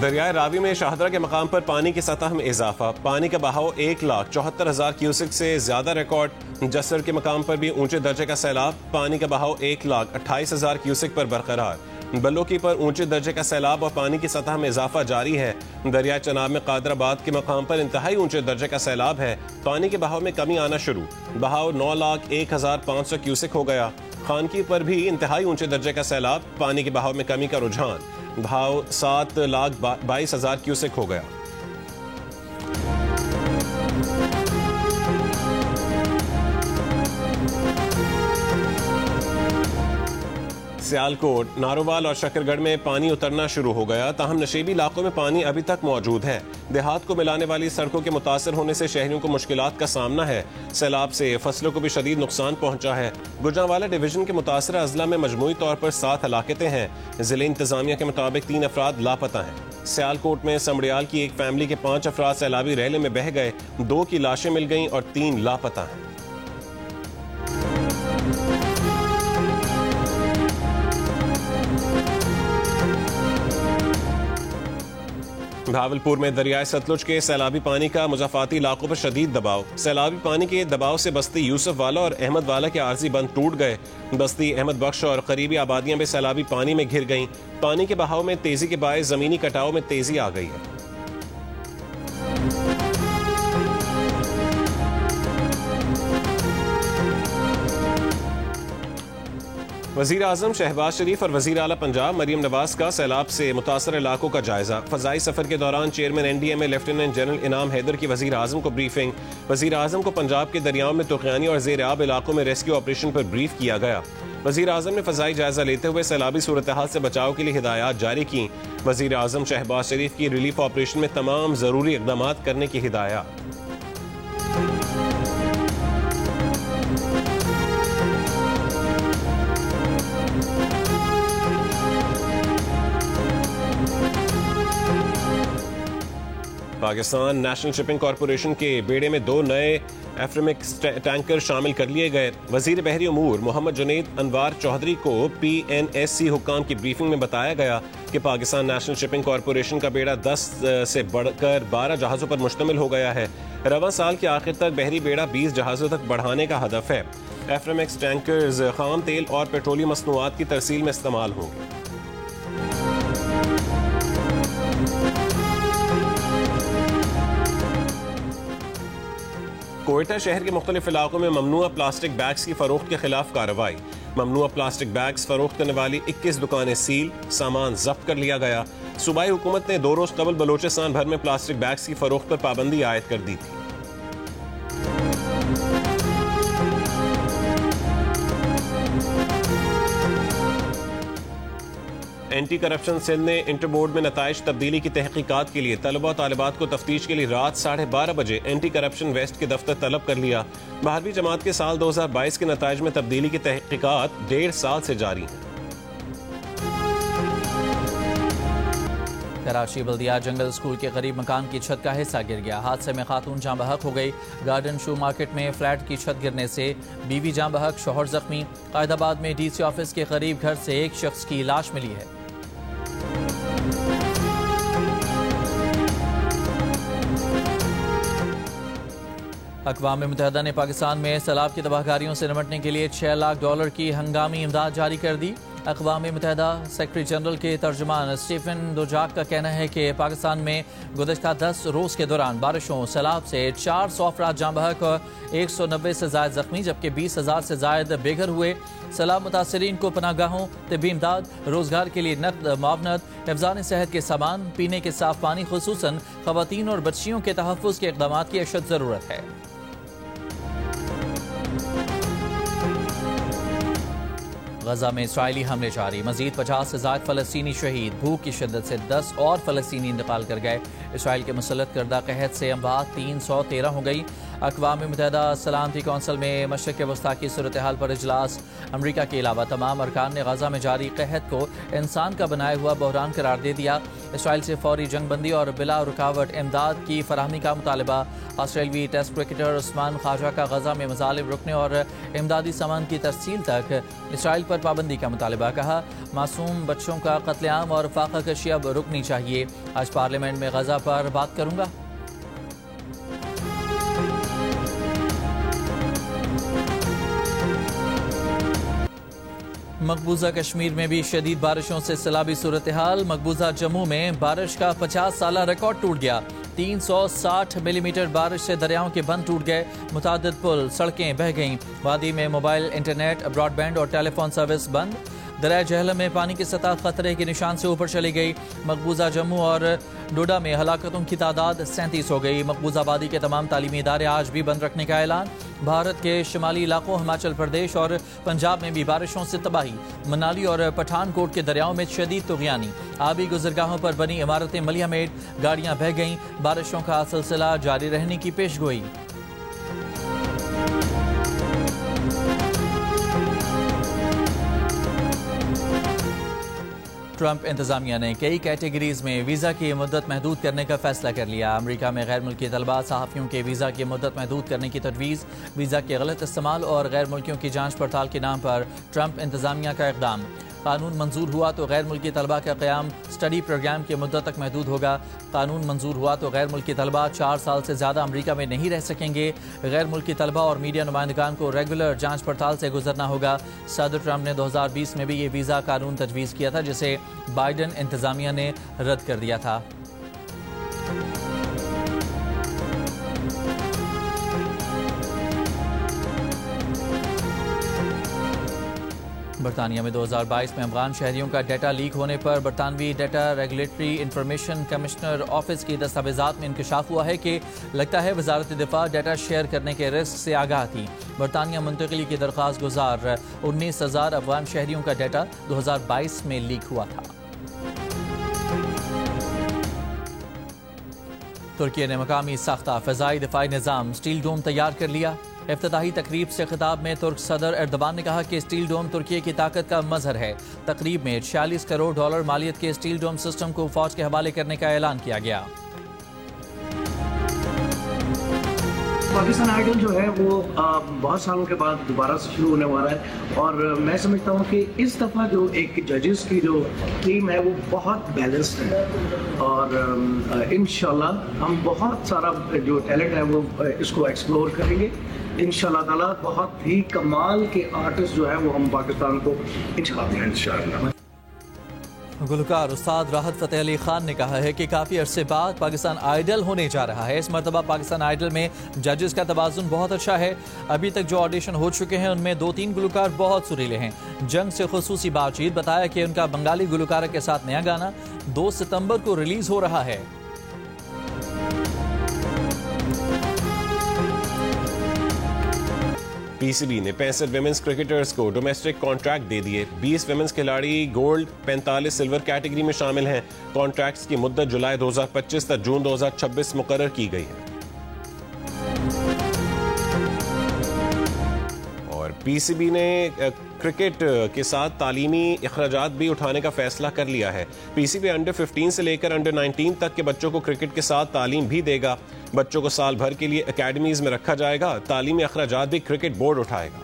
दरियाए रावी में शाहदरा के मकाम पर पानी की सतह में इजाफा। पानी का बहाव 1,74,000 क्यूसिक से ज्यादा रिकॉर्ड। जसर के मकाम पर भी ऊंचे दर्जे का सैलाब। पानी का बहाव 1,28,000 क्यूसिक पर बरकरार। बलोकी पर ऊंचे दर्जे का सैलाब और पानी की सतह में इजाफा जारी है। दरिया चनाब में कादराबाद के मकाम पर इंतहाई ऊंचे दर्जे का सैलाब है। पानी के बहाव में कमी आना शुरू। बहाव 9,01,500 क्यूसिक हो गया। खानकी पर भी इंतहाई ऊंचे दर्जे का सैलाब। पानी के बहाव में कमी का रुझान। भाव 7,22,000 क्यूसेक हो गया। सियालकोट, नारोवाल और शकरगढ़ में पानी उतरना शुरू हो गया। ताहम नशेबी इलाकों में पानी अभी तक मौजूद है। देहात को मिलाने वाली सड़कों के मुतासर होने से शहरियों को मुश्किलात का सामना है। सैलाब से फसलों को भी शदीद नुकसान पहुंचा है। गुजरांवाला डिवीजन के मुतासर अजला में मजमूई तौर पर 7 हलाकतें हैं। जिले इंतजामिया के मुताबिक 3 अफराद लापता हैं। सियालकोट में समड़ियाल की एक फैमिली के 5 अफराद सैलाबी रैले में बह गए। 2 की लाशें मिल गईं और 3 लापता हैं। भावलपुर में दरियाए सतलुज के सैलाबी पानी का मुज़ाफ़ाती इलाकों पर शदीद दबाव। सैलाबी पानी के दबाव से बस्ती यूसुफ वाला और अहमद वाला के आरजी बंद टूट गए। बस्ती अहमद बख्श और करीबी आबादियां भी सैलाबी पानी में घिर गईं। पानी के बहाव में तेजी के बायस जमीनी कटाव में तेजी आ गई है। वज़ीर आज़म शहबाज शरीफ और वज़ीर आला पंजाब मरियम नवाज का सैलाब से मुतासर इलाकों का जायजा। फ़ज़ाई सफ़र के दौरान चेयरमैन NDMA लेफ्टिनेंट जनरल इनाम हैदर की वज़ीर आज़म को ब्रीफिंग। वज़ीर आज़म को पंजाब के दरियाओं में तुग़यानी और ज़ेर आब इलाकों में रेस्क्यू ऑपरेशन पर ब्रीफ किया गया। वज़ीर आज़म ने फ़ज़ाई जायजा लेते हुए सैलाबी सूरत हाल से बचाव के लिए हिदायत जारी की। वज़ीर आज़म शहबाज शरीफ की रिलीफ ऑपरेशन में तमाम ज़रूरी इक़दाम करने की हिदायत। पाकिस्तान नेशनल शिपिंग कॉरपोरेशन के बेड़े में 2 नए एफ्रेमिक्स टैंकर शामिल कर लिए गए। वजीर बहरी उमूर मोहम्मद जुनैद अनवार चौधरी को PNSC हुक्काम की ब्रीफिंग में बताया गया कि पाकिस्तान नेशनल शिपिंग कॉरपोरेशन का बेड़ा 10 से बढ़कर 12 जहाज़ों पर मुश्तमिल हो गया है। रवां साल के आखिर तक बहरी बेड़ा 20 जहाज़ों तक बढ़ाने का हदफ है। एफ्रेमिक्स टैंकर्स खाम तेल और पेट्रोलियम मसनूआत की तरसील में इस्तेमाल होंगे। कोयटा शहर के मुख्तलिफ इलाकों में ममनुआ प्लास्टिक बैग्स की फरोख्त के खिलाफ कार्रवाई। ममनुआ प्लास्टिक बैग्स फरोख्त करने वाली 21 दुकानें सील, सामान जब्त कर लिया गया। सूबाई हुकूमत ने 2 रोज कबल बलोचिस्तान भर में प्लास्टिक बैग्स की फरोख्त पर पाबंदी आयद कर दी थी। एंटी करप्शन सेल ने इंटर बोर्ड में नताइज तब्दीली की तहकीकात के लिए तलबा और तालिबात को तफ्तीश के लिए रात 12:30 बजे एंटी करप्शन वेस्ट के दफ्तर तलब कर लिया। 12वीं जमात के साल 2022 के नताइज में तब्दीली की तहकीकात 1.5 साल से जारी हैं। कराची बल्दिया जंगल स्कूल के करीब मकान की छत का हिस्सा गिर गया। हादसे में खातून जाँ बहक हो गई। गार्डन शू मार्केट में फ्लैट की छत गिरने से बीवी जाँ बहक, शोहर जख्मी। कायदाबाद में DC ऑफिस के करीब घर से एक शख्स की लाश मिली है। अक़वाम मुत्तहिदा ने पाकिस्तान में सैलाब की तबाहकारियों से निपटने के लिए $6 लाख की हंगामी इमदाद जारी कर दी। अक़वाम मुत्तहिदा सेक्रेटरी जनरल के तर्जुमान स्टीफन दुजाक का कहना है कि पाकिस्तान में गुज़श्ता 10 रोज़ के दौरान बारिशों सैलाब से 400 अफराद जाँ बहक और 190 से ज़ायद ज़ख्मी, जबकि 20,000 से ज़ायद बेघर हुए। सैलाब मुतासरीन को पनाहगाहों, तिब्बी इमदाद, रोज़गार के लिए नकद मुआवनत, हिफ़्ज़ान सेहत के सामान, पीने के साफ पानी, खुसूसन ख़वातीन और बच्चियों के तहफ़्फ़ुज़ के इक़दाम की अशद ज़रूरत है। गजा में इसराइली हमले जारी। मजीद 50 से ज़ायद फ़लस्तीनी शहीद। भूख की शिद्दत से 10 और फ़लस्तीनी इंतकाल कर गए। इसराइल के मुसल्लत करदा कहत से अमवात 313 हो गई। अक़वाम मुत्तहिदा सलामती कौंसिल में मशरिक़ वस्ता की सूरत हाल पर इजलास। अमरीका के अलावा तमाम अरकान ने गजा में जारी कहत को इंसान का बनाया हुआ बहरान करार दे दिया। इसराइल से फौरी जंगबंदी और बिला रुकावट इमदाद की फराहमी का मुतालबा। ऑस्ट्रेलवी टेस्ट क्रिकेटर उस्मान ख्वाजा का गजा में मज़ालिब रुकने और इमदादी सामान की तरसील तक इसराइल पर पाबंदी का मुतालबा। कहा, मासूम बच्चों का कत्लेआम और फाका कशी अब रुकनी चाहिए। आज पार्लियामेंट में गजा पर बात करूंगा। मकबूजा कश्मीर में भी शदीद बारिशों से सैलाबी सूरत हाल। मकबूजा जम्मू में बारिश का 50 साला रिकॉर्ड टूट गया। 360 मिलीमीटर बारिश से दरियाओं के बंद टूट गए। मुतादिद पुल सड़कें बह गईं। वादी में मोबाइल, इंटरनेट, ब्रॉडबैंड और टेलीफोन सर्विस बंद। दरिया जहलम में पानी की सतह खतरे के निशान से ऊपर चली गई। मकबूजा जम्मू और डोडा में हलाकतों की तादाद 37 हो गई। मकबूजा आबादी के तमाम तालीमी इदारे आज भी बंद रखने का ऐलान। भारत के शुमाली इलाकों हिमाचल प्रदेश और पंजाब में भी बारिशों से तबाही। मनाली और पठानकोट के दरियाओं में शदीद तुग़यानी। आबी गुजरगाहों पर बनी इमारतें मलियामेट, गाड़ियां बह गईं। बारिशों का सिलसिला जारी रहने की पेशगोई। ट्रंप इंतजामिया ने कई कैटेगरीज में वीज़ा की मुद्दत महदूद करने का फैसला कर लिया। अमेरिका में गैर मुल्की तलबा सहाफ़ियों के वीज़ा की मुद्दत महदूद करने की तजवीज़। वीज़ा के गलत इस्तेमाल और गैर मुल्कियों की जांच पड़ताल के नाम पर ट्रंप इंतजामिया का इक़दाम। कानून मंजूर हुआ तो गैर मुल्की तलबा का क़याम स्टडी प्रोग्राम की मुद्दत तक महदूद होगा। कानून मंजूर हुआ तो गैर मुल्की तलबा 4 साल से ज़्यादा अमरीका में नहीं रह सकेंगे। गैर मुल्की तलबा और मीडिया नुमाइंदगान को रेगुलर जांच पड़ताल से गुजरना होगा। सदर ट्रंप ने 2020 में भी ये वीज़ा कानून तजवीज़ किया था, जिसे बाइडन इंतजामिया ने रद्द कर दिया था। बरतानिया में 2022 में अफगान शहरियों का डाटा लीक होने पर बरतानवी data regulatory information commissioner office की दस्तावेजात में इंकशाफ हुआ है कि लगता है वजारत दिफा डाटा शेयर करने के रिस्क से आगाह थी। बरतानिया मुंतकिली की दरख्वास्त गुजार 19,000 अफगान शहरियों का डाटा 2022 में लीक हुआ था। तुर्की ने मकामी साख्ता फ़िज़ाई दिफाई निज़ाम स्टील डोम तैयार कर लिया। इफ्तिताही तकरीब से खिताब में तुर्क सदर एर्दोगान ने कहा कि स्टील डोम तुर्की की ताकत का मजहर है। तकरीब में $46 करोड़ मालियत के स्टील डोम सिस्टम को फौज के हवाले करने का ऐलान किया गया। पाकिस्तान आइडल जो है वो बहुत सालों के बाद दोबारा से शुरू होने वाला है और मैं समझता हूँ कि इस दफ़ा जो एक जजेस की जो टीम है वो बहुत बैलेंस्ड है और इंशाल्लाह हम बहुत सारा जो टैलेंट है वो इसको एक्सप्लोर करेंगे। इंशाल्लाह ताला बहुत ही कमाल के आर्टिस्ट जो है वो हम पाकिस्तान को इंशाल्लाह। गुलकार उस्ताद राहत फ़तेह अली खान ने कहा है कि काफ़ी अरसे बाद पाकिस्तान आइडल होने जा रहा है। इस मरतबा पाकिस्तान आइडल में जजेस का तवाज़ुन बहुत अच्छा है। अभी तक जो ऑडिशन हो चुके हैं उनमें 2-3 गुलकार बहुत सुरीले हैं। जंग से खुसूसी बातचीत बताया कि उनका बंगाली गुलकारा के साथ नया गाना 2 सितंबर को रिलीज हो रहा है। पीसीबी ने 65 विमेंस क्रिकेटर्स को डोमेस्टिक कॉन्ट्रैक्ट दे दिए। 20 विमेंस खिलाड़ी गोल्ड, 45 सिल्वर कैटेगरी में शामिल हैं। कॉन्ट्रैक्ट्स की मुद्दत जुलाई 2025 तक जून 2026 मुकर्रर की गई है। और पीसीबी ने क्रिकेट के साथ तालीमी अखराजात भी उठाने का फैसला कर लिया है। पीसीबी अंडर 15 से लेकर अंडर 19 तक के बच्चों को क्रिकेट के साथ तालीम भी देगा। बच्चों को साल भर के लिए एकेडमीज में रखा जाएगा। तालीमी अखराजात भी क्रिकेट बोर्ड उठाएगा।